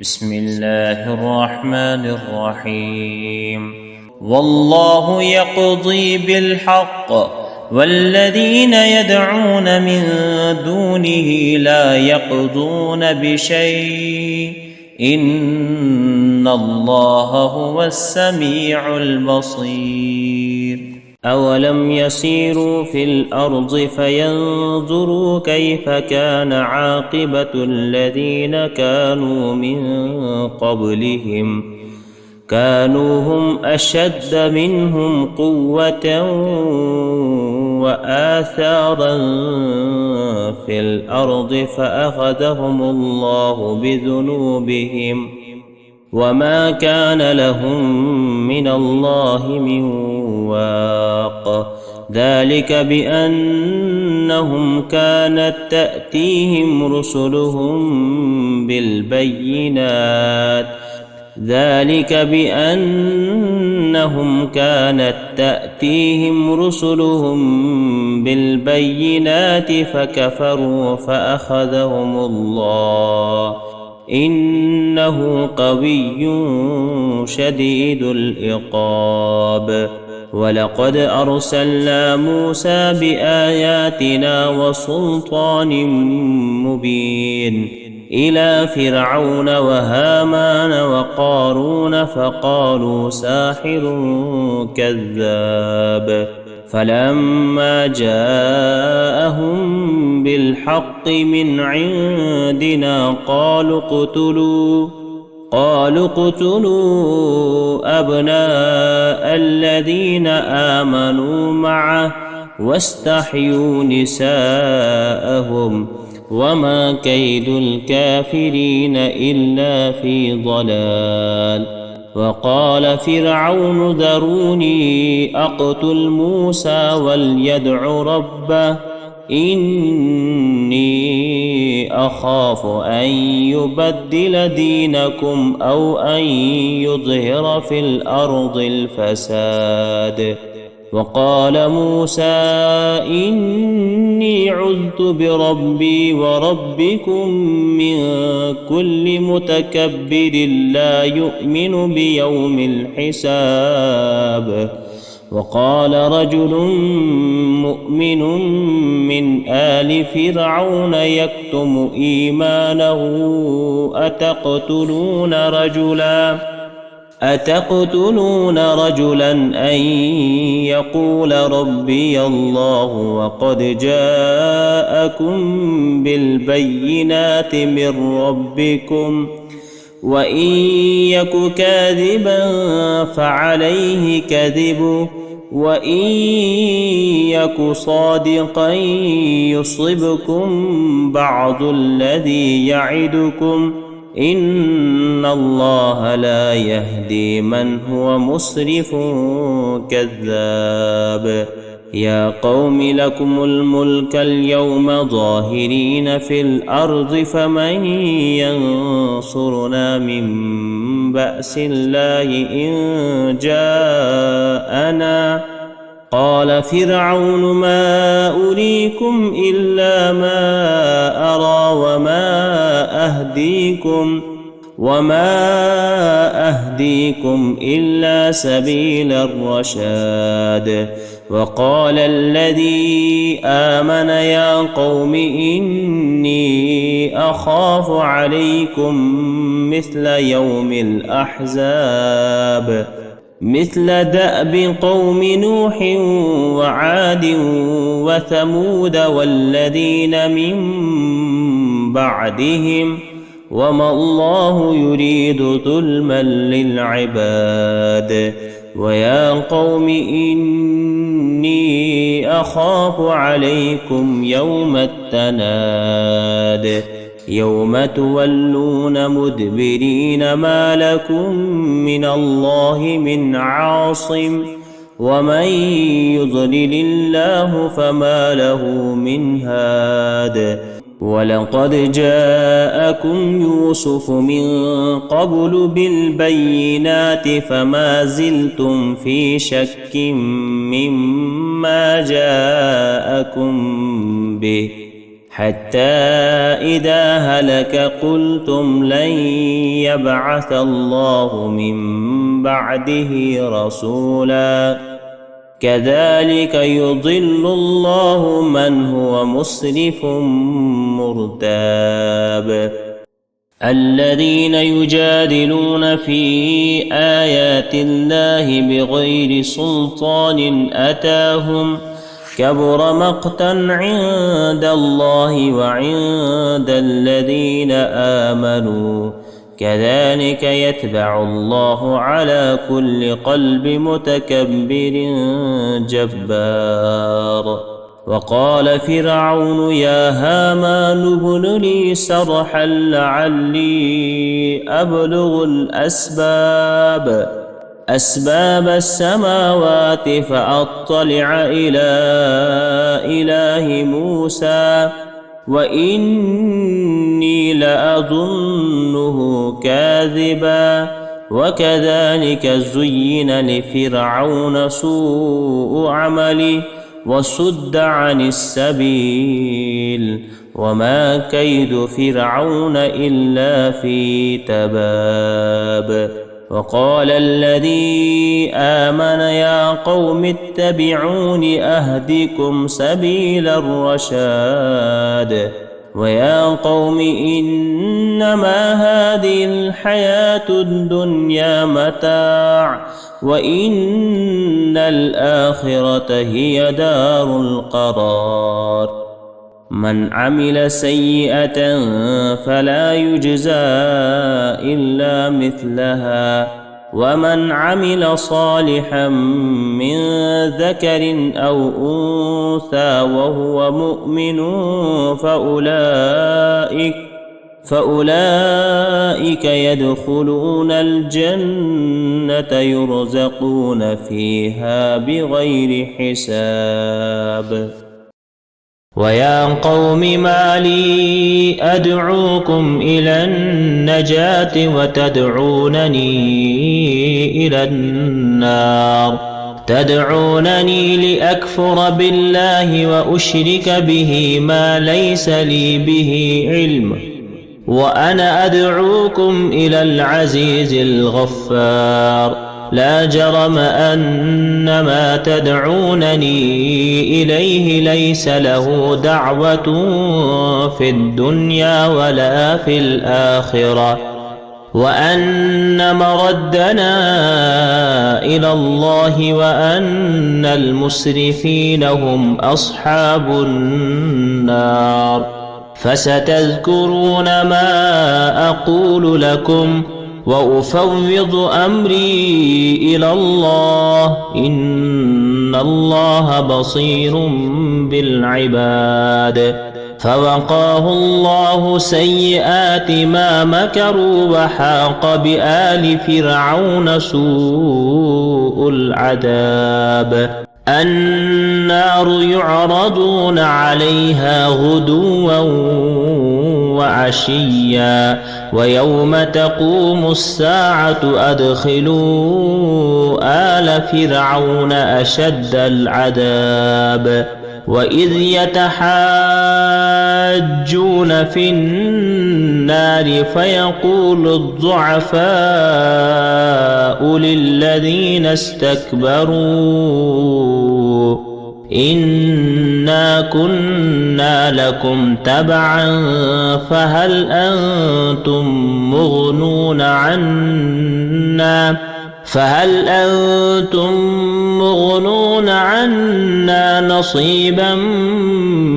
بسم الله الرحمن الرحيم. والله يقضي بالحق والذين يدعون من دونه لا يقضون بشيء إن الله هو السميع البصير. أولم يسيروا في الأرض فينظروا كيف كان عاقبة الذين كانوا من قبلهم كانوا هم أشد منهم قوة وآثارا في الأرض فأخذهم الله بذنوبهم وما كان لهم من الله من واق. ذلك بأنهم كانت تأتيهم رسلهم بالبينات فكفروا فأخذهم الله إنه قوي شديد العقاب. ولقد أرسلنا موسى بآياتنا وسلطان مبين إلى فرعون وهامان وقارون فقالوا ساحر كذاب. فلما جاءهم بالحق من عندنا قالوا اقتلوا أبناء الذين آمنوا معه واستحيوا نساءهم وما كيد الكافرين إلا في ضلال. وقال فرعون ذروني أقتل موسى وليدع ربه إني أخاف أن يبدل دينكم أو أن يظهر في الأرض الفساد. وقال موسى إني عذت بربي وربكم من كل متكبر لا يؤمن بيوم الحساب. وقال رجل مؤمن من آل فرعون يكتم إيمانه أتقتلون رجلا أن يقول ربي الله وقد جاءكم بالبينات من ربكم وإن يك كاذبا فعليه كذبه وإن يك صادقا يصبكم بعض الذي يعدكم إن الله لا يهدي من هو مسرف كذاب. يا قوم لكم الملك اليوم ظاهرين في الأرض فمن ينصرنا من بأس الله إن جاءنا. قال فرعون ما أريكم إلا ما أرى وما أهديكم إلا سبيل الرشاد. وقال الذي آمن يا قوم إني أخاف عليكم مثل يوم الأحزاب مثل دأب قوم نوح وعاد وثمود والذين من بعدهم وما الله يريد ظلما للعباد. ويا قوم إني أخاف عليكم يوم التناد يوم تولون مدبرين ما لكم من الله من عاصم ومن يضلل الله فما له من هاد. ولقد جاءكم يوسف من قبل بالبينات فما زلتم في شك مما جاءكم به حتى إذا هلك قلتم لن يبعث الله من بعده رسولا كذلك يضل الله من هو مسرف مرتاب الذين يجادلون في آيات الله بغير سلطان أتاهم كبر مقتا عند الله وعند الذين آمنوا كذلك يتبع الله على كل قلب متكبر جبار وقال فرعون يا هامان ابن لي صرحا لعلي أبلغ أسباب السماوات فأطلع إلى إله موسى وإني لأظنه كاذبا وكذلك زين لفرعون سوء عمله وصد عن السبيل وما كيد فرعون إلا في تباب وقال الذي آمن يا قوم اتبعون أهدكم سبيل الرشاد ويا قوم إنما هذه الحياة الدنيا متاع وإن الآخرة هي دار القرار من عمل سيئة فلا يجزى إلا مثلها ومن عمل صالحا من ذكر أو أنثى وهو مؤمن فأولئك يدخلون الجنة يرزقون فيها بغير حساب ويا قوم ما لي أدعوكم إلى النجاة وتدعونني إلى النار تدعونني لأكفر بالله وأشرك به ما ليس لي به علم وأنا أدعوكم إلى العزيز الغفار لا جرم أن ما تدعونني إليه ليس له دعوة في الدنيا ولا في الآخرة وأن مردنا إلى الله وأن المسرفين هم أصحاب النار فستذكرون ما أقول لكم وأفوض أمري إلى الله إن الله بصير بالعباد فوقاه الله سيئات ما مكروا وحاق بآل فرعون سوء العذاب النار يعرضون عليها غدوا وعشيا ويوم تقوم الساعة أدخلوا آل فرعون أشد العذاب وإذ يتحاجون في النار فيقول الضعفاء للذين استكبروا إنا كنا لكم تبعا فهل أنتم مغنون عنا نصيبا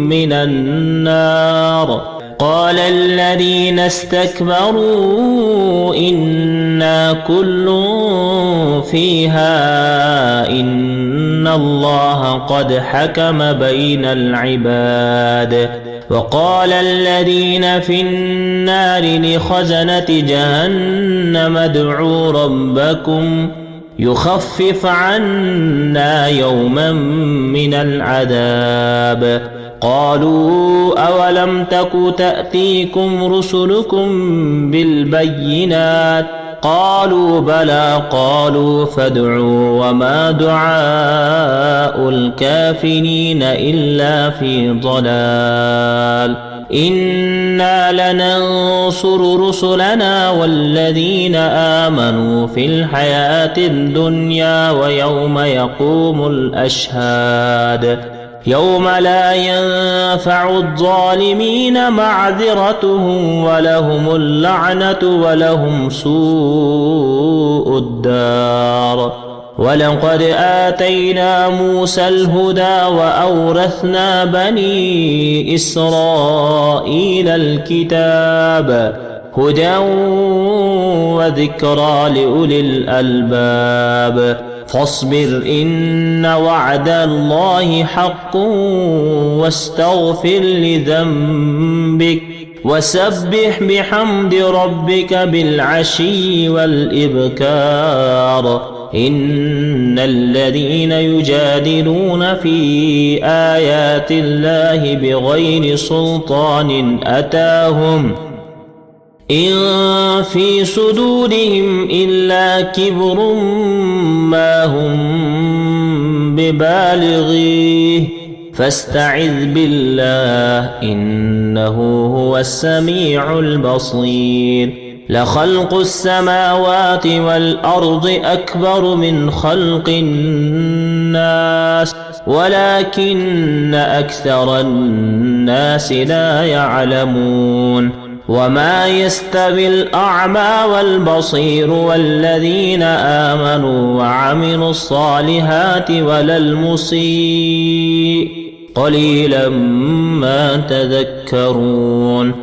من النار قال الذين استكبروا إنا كل فيها إن الله قد حكم بين العباد وقال الذين في النار لخزنة جهنم ادعوا ربكم يخفف عنا يوما من العذاب قالوا أولم تك تأتيكم رسلكم بالبينات قالوا بلى قالوا فادعوا وما دعاء الكافرين إلا في ضلال إنا لننصر رسلنا والذين آمنوا في الحياة الدنيا ويوم يقوم الأشهاد يوم لا ينفع الظالمين معذرتهم ولهم اللعنة ولهم سوء الدار. ولقد آتينا موسى الهدى وأورثنا بني إسرائيل الكتاب هدى وذكرى لأولي الألباب. فاصبر إن وعد الله حق واستغفر لذنبك وسبح بحمد ربك بالعشي والإبكار. إن الذين يجادلون في آيات الله بغير سلطان أتاهم إن في صدورهم إلا كبر ما هم ببالغيه فاستعذ بالله إنه هو السميع البصير. لخلق السماوات والأرض أكبر من خلق الناس ولكن أكثر الناس لا يعلمون. وما يستوي الأعمى والبصير والذين آمنوا وعملوا الصالحات ولا المسيء قليلا ما تذكرون.